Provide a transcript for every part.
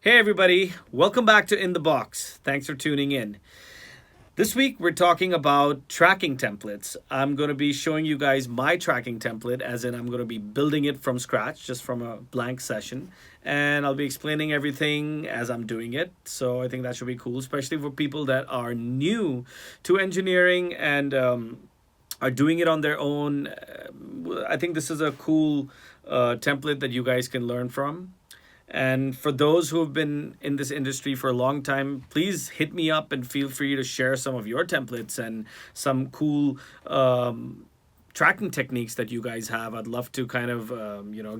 Hey, everybody, welcome back to In the Box. Thanks for tuning in. This week, we're talking about tracking templates. I'm going to be showing you guys my tracking template, as in, I'm going to be building it from scratch, just from a blank session. And I'll be explaining everything as I'm doing it. So I think that should be cool, especially for people that are new to engineering and are doing it on their own. I think this is a cool template that you guys can learn from. And for those who have been in this industry for a long time, please hit me up and feel free to share some of your templates and some cool tracking techniques that you guys have. I'd love to kind of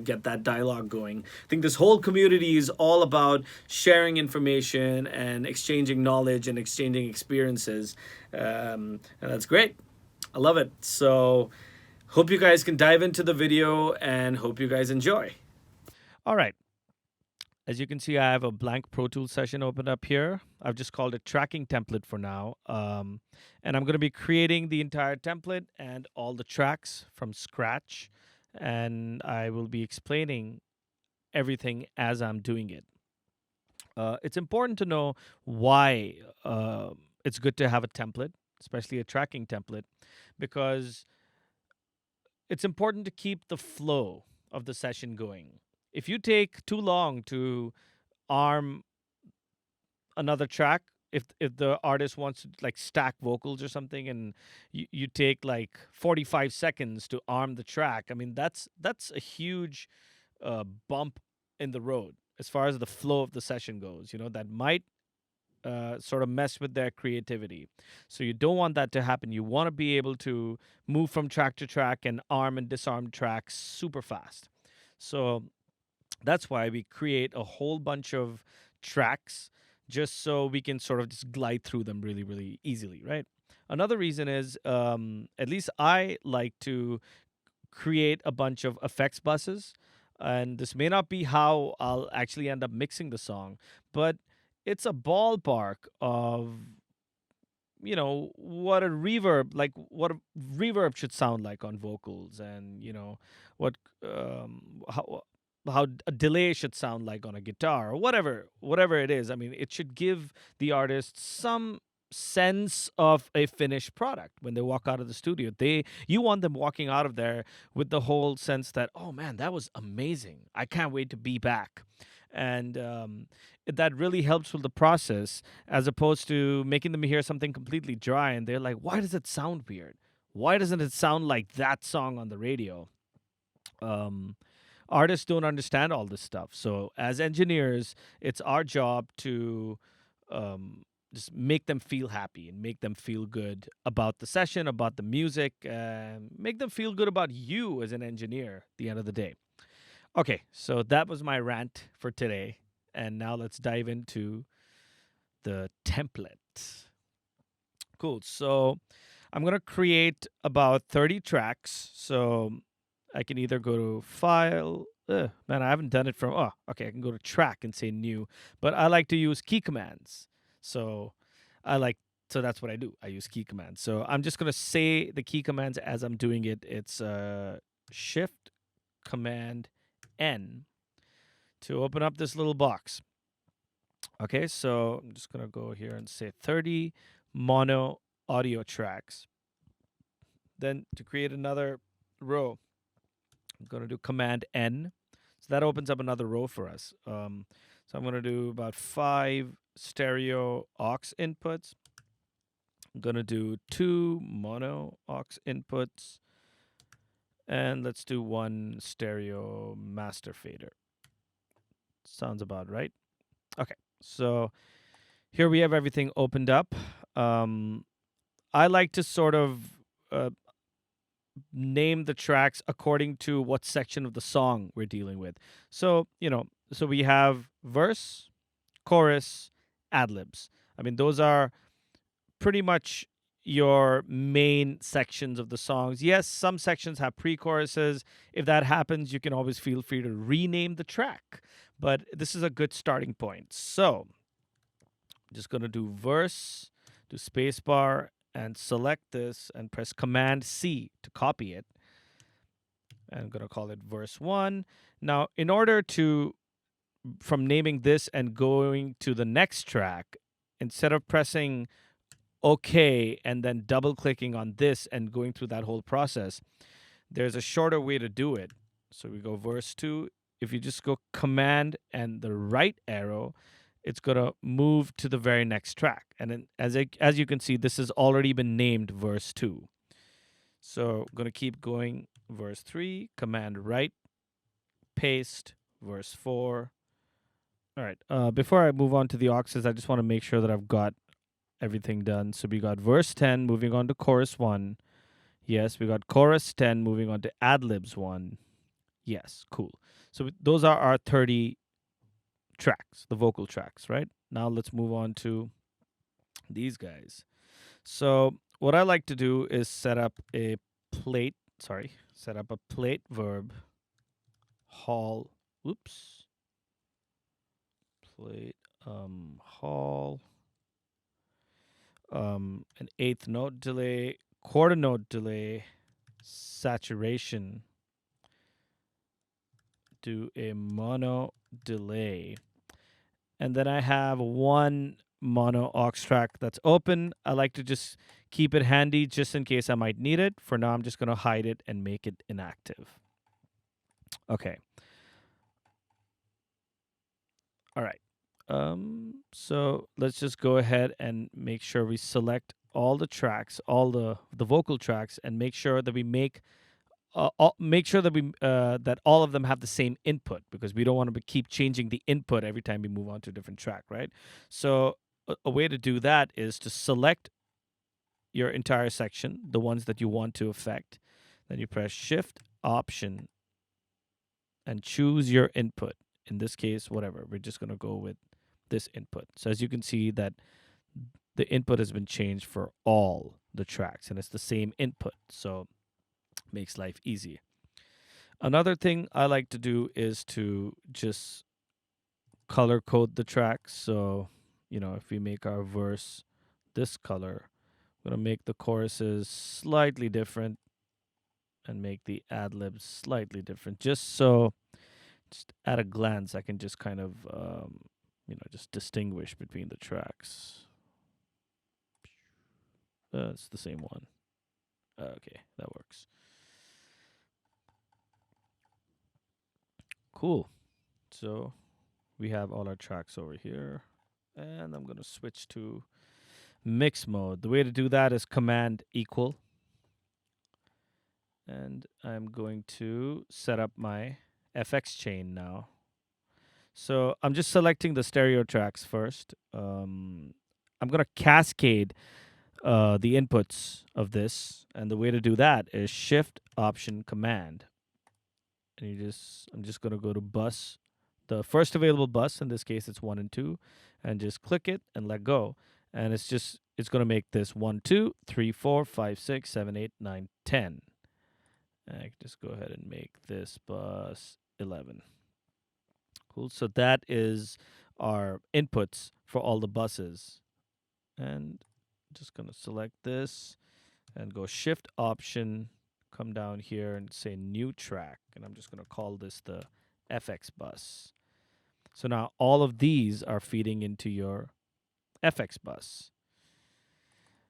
get that dialogue going. I think this whole community is all about sharing information and exchanging knowledge and exchanging experiences, and that's great. I love it. So hope you guys can dive into the video and hope you guys enjoy. All right. As you can see, I have a blank Pro Tools session opened up here. I've just called it tracking template for now. And I'm going to be creating the entire template and all the tracks from scratch. And I will be explaining everything as I'm doing it. It's important to know why it's good to have a template, especially a tracking template, because it's important to keep the flow of the session going. If you take too long to arm another track, if the artist wants to like stack vocals or something, and you take like 45 seconds to arm the track, I mean that's a huge bump in the road as far as the flow of the session goes. That might sort of mess with their creativity. So you don't want that to happen. You want to be able to move from track to track and arm and disarm tracks super fast. So that's why we create a whole bunch of tracks just so we can sort of just glide through them really, really easily, right? Another reason is, at least I like to create a bunch of effects buses. And this may not be how I'll actually end up mixing the song, but it's a ballpark of what a reverb should sound like on vocals, and what how a delay should sound like on a guitar, or whatever it is. I mean, it should give the artist some sense of a finished product when they walk out of the studio. You want them walking out of there with the whole sense that, oh man, that was amazing, I can't wait to be back. And that really helps with the process, as opposed to making them hear something completely dry and they're like, why does it sound weird? Why doesn't it sound like that song on the radio? um, Artists don't understand all this stuff. So as engineers, it's our job to just make them feel happy and make them feel good about the session, about the music, and make them feel good about you as an engineer at the end of the day. Okay, so that was my rant for today. And now let's dive into the template. Cool. So I'm going to create about 30 tracks. So I can either go to file. Man, I haven't done it from. Oh, okay. I can go to track and say new, but I like to use key commands. So I like. So that's what I do. I use key commands. So I'm just gonna say the key commands as I'm doing it. It's Shift Command N to open up this little box. Okay, so I'm just gonna go here and say 30 mono audio tracks. Then to create another row, I'm going to do Command N. So that opens up another row for us. So I'm going to do about 5 stereo aux inputs. I'm going to do 2 mono aux inputs. And let's do 1 stereo master fader. Sounds about right. Okay, so here we have everything opened up. I like to sort of name the tracks according to what section of the song we're dealing with. So we have verse, chorus, ad libs. I mean, those are pretty much your main sections of the songs. Yes, some sections have pre choruses. If that happens, you can always feel free to rename the track. But this is a good starting point. So I'm just going to do verse, do spacebar, and select this and press Command C to copy it. And I'm going to call it verse 1. Now, in order to from naming this and going to the next track, instead of pressing OK and then double clicking on this and going through that whole process, there's a shorter way to do it. So we go verse 2. If you just go command and the right arrow, it's going to move to the very next track. And then as you can see, this has already been named verse 2. So I'm going to keep going. Verse 3, command right, paste, verse 4. All right. Before I move on to the auxes, I just want to make sure that I've got everything done. So we got verse 10 moving on to chorus 1. Yes, we got chorus 10 moving on to ad-libs 1. Yes, cool. So those are our 30 tracks, the vocal tracks, right? Now let's move on to these guys. So what I like to do is set up a plate verb haul. Oops. Plate haul an eighth note delay, quarter note delay, saturation, do a mono delay. And then I have one mono aux track that's open. I like to just keep it handy just in case I might need it. For now, I'm just going to hide it and make it inactive. Okay. All right. So let's just go ahead and make sure we select all the tracks, all the vocal tracks, and make sure that we make sure that we that all of them have the same input, because we don't want to keep changing the input every time we move on to a different track, right? So a way to do that is to select your entire section, the ones that you want to affect. Then you press Shift Option and choose your input. In this case, whatever. We're just going to go with this input. So as you can see that the input has been changed for all the tracks and it's the same input. So makes life easy. Another thing I like to do is to just color code the tracks. So, if we make our verse this color, I'm going to make the choruses slightly different and make the ad libs slightly different, just at a glance I can just kind of just distinguish between the tracks. It's the same one. Okay, that works. Cool. So we have all our tracks over here, and I'm going to switch to mix mode. The way to do that is command equal, and I'm going to set up my FX chain now. So I'm just selecting the stereo tracks first. I'm going to cascade the inputs of this, and the way to do that is Shift Option Command, and I'm just going to go to bus, the first available bus. In this case, it's 1 and 2, and just click it and let go, and it's going to make this 1 2 3 4 5 6 7 8 9 10. And I can just go ahead and make this bus 11. Cool. So that is our inputs for all the buses. And I'm just going to select this and go Shift Option, come down here and say New Track. And I'm just going to call this the FX bus. So now all of these are feeding into your FX bus.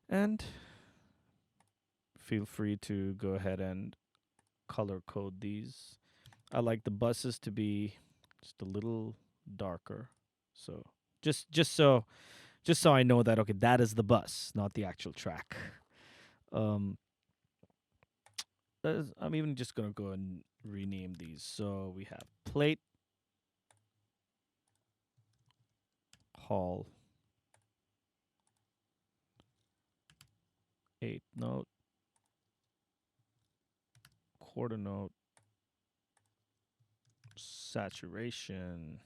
And feel free to go ahead and color code these. I like the buses to be just a little darker. So just so I know that, okay, that is the bus, not the actual track. I'm even just gonna go and rename these. So we have plate, hall, 8th note, quarter note, saturation,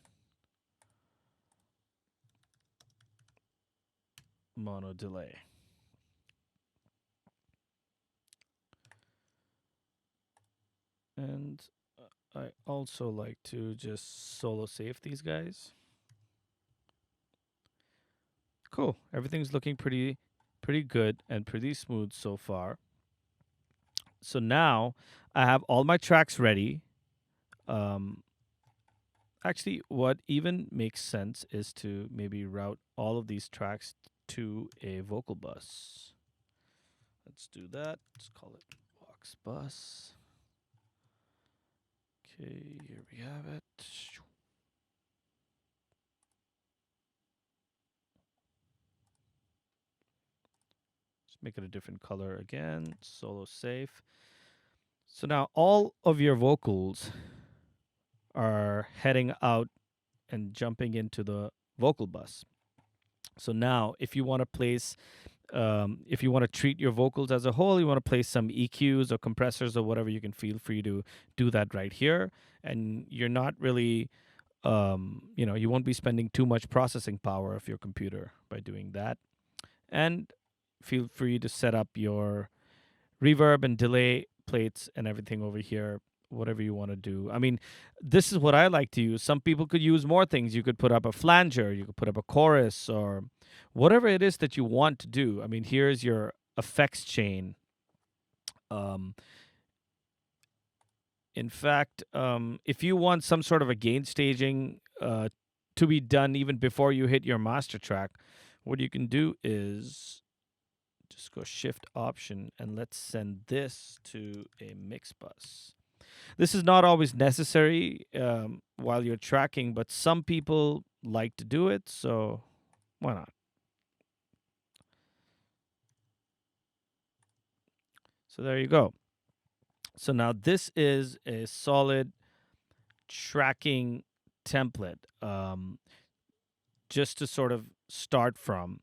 mono delay. And I also like to just solo save these guys. Cool. Everything's looking pretty good and pretty smooth so far. So now I have all my tracks ready. Actually, what even makes sense is to maybe route all of these tracks to a vocal bus. Let's do that. Let's call it Vox Bus. Okay, here we have it. Let's make it a different color again. Solo safe. So now all of your vocals are heading out and jumping into the vocal bus. So now, if you want to place, if you want to treat your vocals as a whole, you want to place some EQs or compressors or whatever, you can feel free to do that right here. And you're not really, you won't be spending too much processing power of your computer by doing that. And feel free to set up your reverb and delay plates and everything over here, whatever you want to do. I mean, this is what I like to use. Some people could use more things. You could put up a flanger, you could put up a chorus, or whatever it is that you want to do. I mean, here's your effects chain. Um, in fact, if you want some sort of a gain staging to be done even before you hit your master track, what you can do is just go Shift Option and let's send this to a mix bus. This is not always necessary while you're tracking, but some people like to do it, so why not? So there you go. So now this is a solid tracking template just to sort of start from.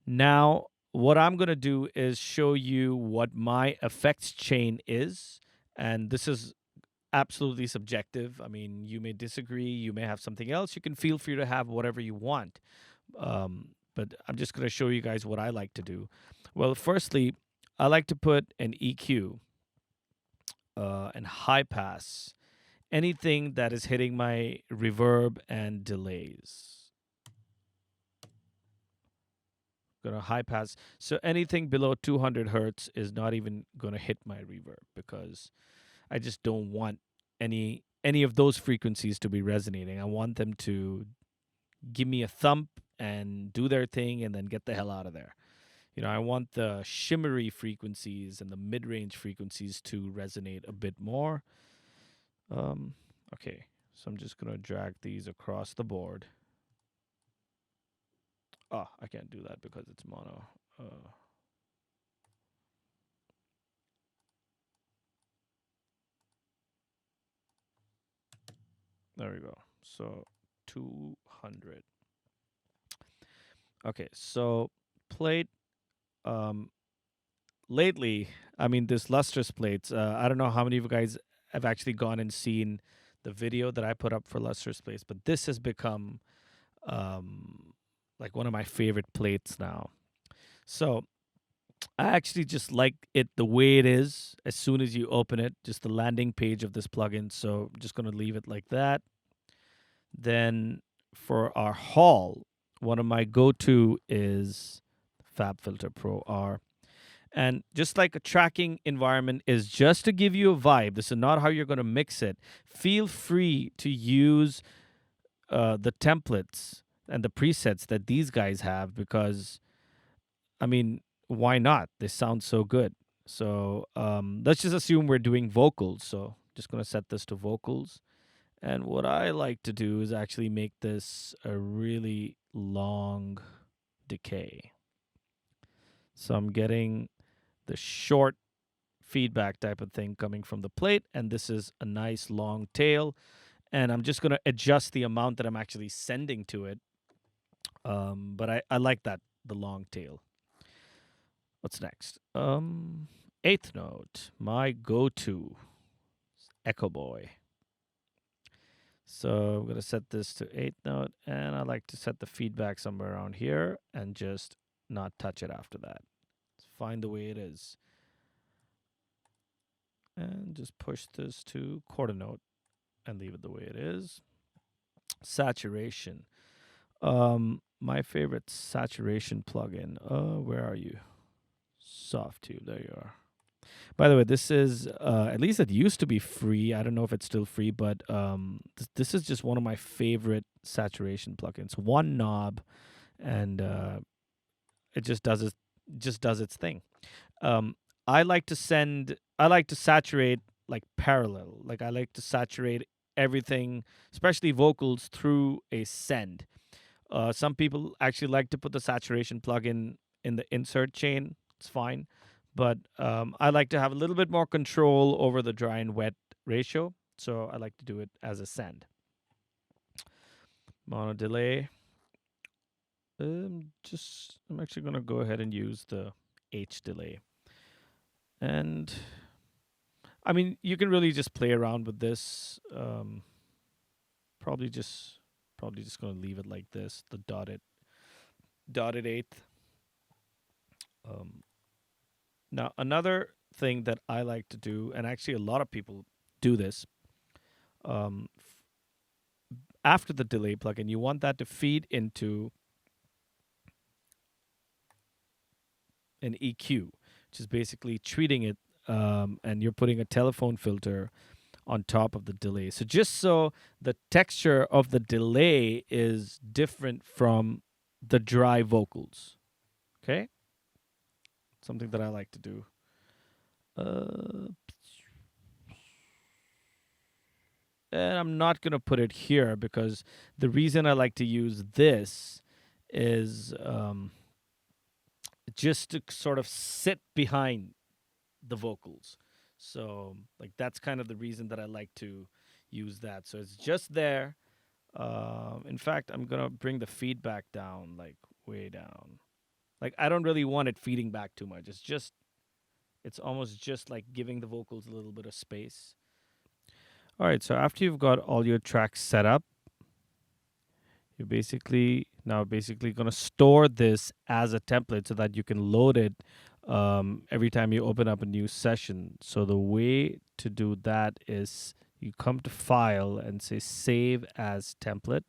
Now, what I'm going to do is show you what my effects chain is. And this is absolutely subjective. I mean, you may disagree, you may have something else. You can feel free to have whatever you want. But I'm just going to show you guys what I like to do. Well, firstly, I like to put an EQ and high pass, anything that is hitting my reverb and delays. Gonna high pass. So anything below 200 hertz is not even gonna hit my reverb because I just don't want any of those frequencies to be resonating. I want them to give me a thump and do their thing and then get the hell out of there. I want the shimmery frequencies and the mid-range frequencies to resonate a bit more. Okay, so I'm just gonna drag these across the board. Oh, I can't do that because it's mono. There we go. So 200. Okay, so plate. Um, lately, I mean, this lustrous plates. I don't know how many of you guys have actually gone and seen the video that I put up for lustrous plates, but this has become like one of my favorite plates now. So I actually just like it the way it is as soon as you open it, just the landing page of this plugin. So I'm just going to leave it like that. Then for our hall, one of my go-to is FabFilter Pro R. And just like a tracking environment is just to give you a vibe, this is not how you're going to mix it. Feel free to use the templates and the presets that these guys have because, I mean, why not? They sound so good. So let's just assume we're doing vocals. So just going to set this to vocals. And what I like to do is actually make this a really long decay. So I'm getting the short feedback type of thing coming from the plate, and this is a nice long tail. And I'm just going to adjust the amount that I'm actually sending to it. But I like that, the long tail. What's next? Eighth note, my go-to, Echo Boy. So I'm going to set this to 8th note, and I like to set the feedback somewhere around here and just not touch it after that. It's fine the way it is. And just push this to quarter note and leave it the way it is. Saturation. My favorite saturation plugin. Where are you? Softtube, there you are. By the way, this is at least it used to be free. I don't know if it's still free, but this is just one of my favorite saturation plugins. One knob, and it just does its thing. Um, I like to saturate like parallel. Like I like to saturate everything, especially vocals, through a send. Some people actually like to put the saturation plugin in the insert chain. It's fine, but I like to have a little bit more control over the dry and wet ratio. So I like to do it as a send. Mono delay. I'm actually gonna go ahead and use the H delay, and I mean you can really just play around with this. Probably just gonna leave it like this. The dotted eighth. Um, Now, another thing that I like to do, and actually a lot of people do this, after the delay plugin, you want that to feed into an EQ, which is basically treating it, and you're putting a telephone filter on top of the delay. So just so the texture of the delay is different from the dry vocals. Okay? Something that I like to do. Uh, and I'm not going to put it here because the reason I like to use this is just to sort of sit behind the vocals. So, like, that's kind of the reason that I like to use that. So it's just there. In fact, I'm going to bring the feedback down, like, way down. Like, I don't really want it feeding back too much. It's almost just like giving the vocals a little bit of space. All right, so after you've got all your tracks set up, you're basically going to store this as a template so that you can load it every time you open up a new session. So the way to do that is you come to File and say Save as Template,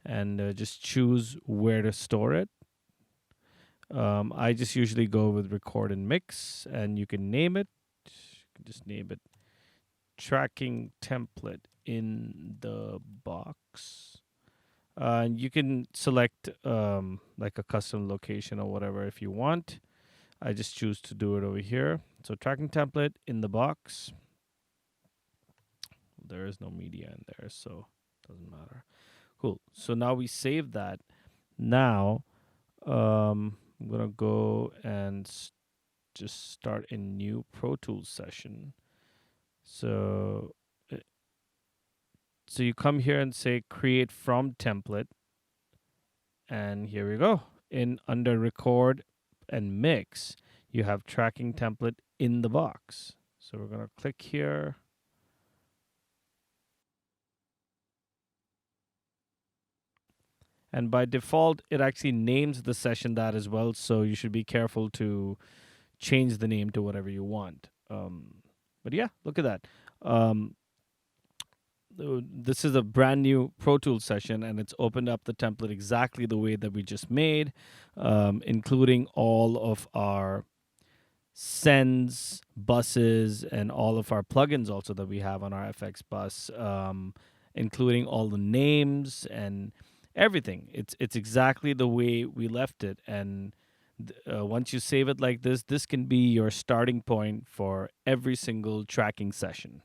and just choose where to store it. I just usually go with Record and Mix, and you can name it. You can just name it Tracking Template in the Box. And you can select like a custom location or whatever if you want. I just choose to do it over here. So tracking template in the box. There is no media in there, so it doesn't matter. Cool. So now we save that. Now I'm gonna go and just start a new Pro Tools session. So so you come here and say create from template, and here we go. In under record and mix, you have tracking template in the box. So we're gonna click here. And by default, it actually names the session that as well. So you should be careful to change the name to whatever you want. But yeah, look at that. This is a brand new Pro Tools session, and it's opened up the template exactly the way that we just made, including all of our sends, buses, and all of our plugins also that we have on our FX bus, including all the names and everything. It's exactly the way we left it, and once you save it like this can be your starting point for every single tracking session.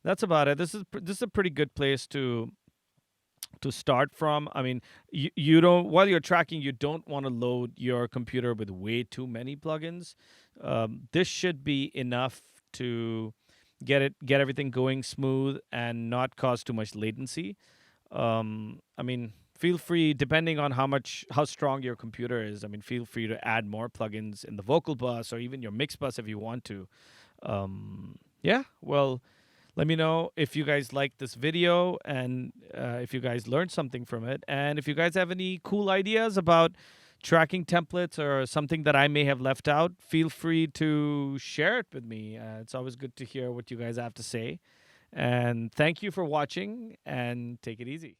That's about it. This is a pretty good place to start from. I mean, you don't while you're tracking, you don't want to load your computer with way too many plugins. This should be enough to get everything going smooth and not cause too much latency. I mean, feel free, depending on how strong your computer is. I mean, feel free to add more plugins in the vocal bus or even your mix bus if you want to. Yeah, well, let me know if you guys like this video and if you guys learned something from it. And if you guys have any cool ideas about tracking templates or something that I may have left out, feel free to share it with me. It's always good to hear what you guys have to say. And thank you for watching, and take it easy.